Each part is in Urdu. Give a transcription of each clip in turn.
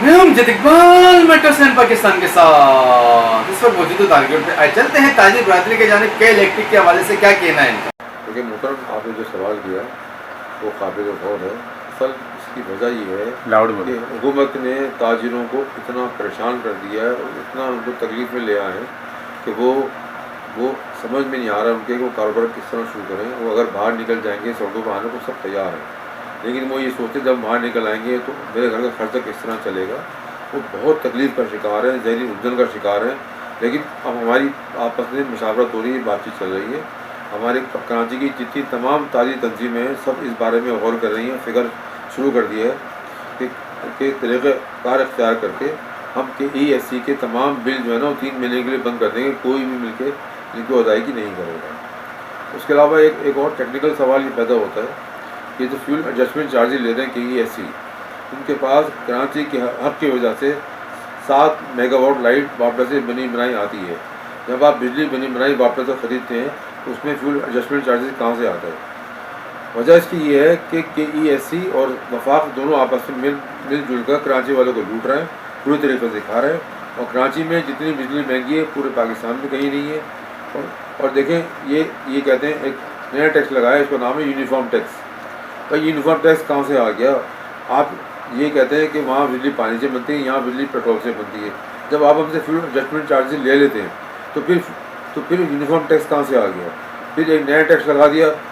میں ہوں جد اقبال میٹرو اسٹینڈ پاکستان کے ساتھ اس وقت موجود تارگیٹ پہ چلتے ہیں تاجر برادری کے جانب کے الیکٹرک کے حوالے سے کیا کہنا ہے ان کا. کیونکہ محترم آپ نے جو سوال کیا وہ قابل غور ہے. اصل اس کی وجہ یہ ہے کہ حکومت نے تاجروں کو اتنا پریشان کر دیا ہے اور اتنا ان کو تکلیف میں لے آئے ہیں کہ وہ سمجھ میں نہیں آ رہا ان کے کہ وہ کاروبار کس طرح شروع کریں. وہ اگر باہر نکل جائیں گے سڑکوں پہ آنے کو سب تیار ہیں، لیکن وہ یہ سوچتے جب باہر نکل آئیں گے تو میرے گھر کا خرچہ کس طرح چلے گا. وہ بہت تکلیف کا شکار ہیں، ذہنی الجھن کا شکار ہیں. لیکن اب ہماری آپس میں مشاورت ہو رہی ہے، بات چیت چل رہی ہے. ہمارے کراچی کی جتنی تمام تاجری تنظیمیں ہیں سب اس بارے میں غور کر رہی ہیں، فکر شروع کر دیا ہے کہ طریقہ کار اختیار کر کے ہم کے ESC کے تمام بل جو ہے نا وہ 3 مہینے کے لیے بند کر دیں گے. کوئی بھی مل کے ان کو ادائیگی نہیں کرے گا. اس کے علاوہ ایک اور ٹیکنیکل سوال یہ پیدا ہوتا ہے کہ جو فیول ایڈجسٹمنٹ چارجز لے رہے ہیں KESC، ان کے پاس کراچی کے حق کی وجہ سے 7 میگا واٹ لائٹ باپٹا سے بنی بنائی آتی ہے. جب آپ بجلی بنی بنائی باپٹا سے خریدتے ہیں تو اس میں فیول ایڈجسٹمنٹ چارجز کہاں سے آتا ہے؟ وجہ اس کی یہ ہے کہ KESC اور وفاق دونوں آپس میں مل جل کر کراچی والوں کو لوٹ رہے ہیں، پوری طریقے سے کھا رہے ہیں. اور کراچی میں جتنی بجلی مہنگی ہے پورے پاکستان میں کہیں نہیں ہے. اور دیکھیں یہ کہتے ہیں ایک نیا ٹیکس لگایا، اس کا نام ہے یونیفارم ٹیکس. بھائی یونیفارم ٹیکس کہاں سے آ گیا؟ آپ یہ کہتے ہیں کہ وہاں بجلی پانی سے بنتی ہے، یہاں بجلی پیٹرول سے بنتی ہے. جب آپ ہم سے فیول ایڈجسٹمنٹ چارجز لے لیتے ہیں تو پھر یونیفارم ٹیکس کہاں سے آ گیا؟ پھر ایک نیا ٹیکس لگا دیا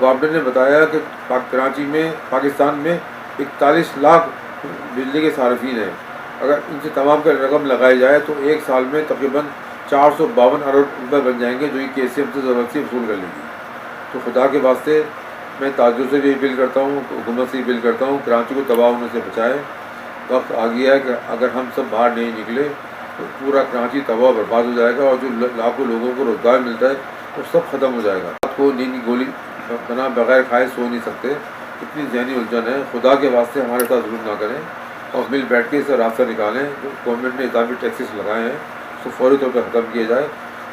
گورنمنٹ نے بتایا کہ کراچی میں پاکستان میں 41 لاکھ بجلی کے صارفین ہیں. اگر ان سے تمام کا رقم لگائی جائے تو ایک سال میں تقریباً 452 ارب روپے بن جائیں گے، جو یہ KCM سے ضرورت سے وصول کر لے گی. تو خدا کے واسطے میں تاجروں سے بھی اپیل کرتا ہوں، حکومت سے اپیل کرتا ہوں، کراچی کو تباہ ہونے سے بچائے. وقت آ گیا ہے کہ اگر ہم سب باہر نہیں نکلے تو پورا کراچی تباہ برباد ہو جائے گا، اور جو لاکھوں لوگوں کو روزگار ملتا ہے وہ سب ختم ہو جائے گا. رات کو نیند کی گولی بنا بغیر کھائے سو نہیں سکتے، اتنی ذہنی الجھن ہے. خدا کے واسطے ہمارے ساتھ ظلم نہ کریں اور مل بیٹھ کے اسے راستہ نکالیں. جو گورنمنٹ نے اضافی ٹیکسز لگائے ہیں اس کو فوری طور پر ختم کیا جائے،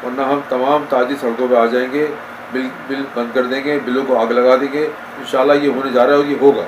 ورنہ ہم تمام تاجر سڑکوں پہ آ جائیں گے، بل بند کر دیں گے، بلوں کو آگ لگا دیں گے. انشاءاللہ یہ ہونے جا رہا ہے اور یہ ہوگا.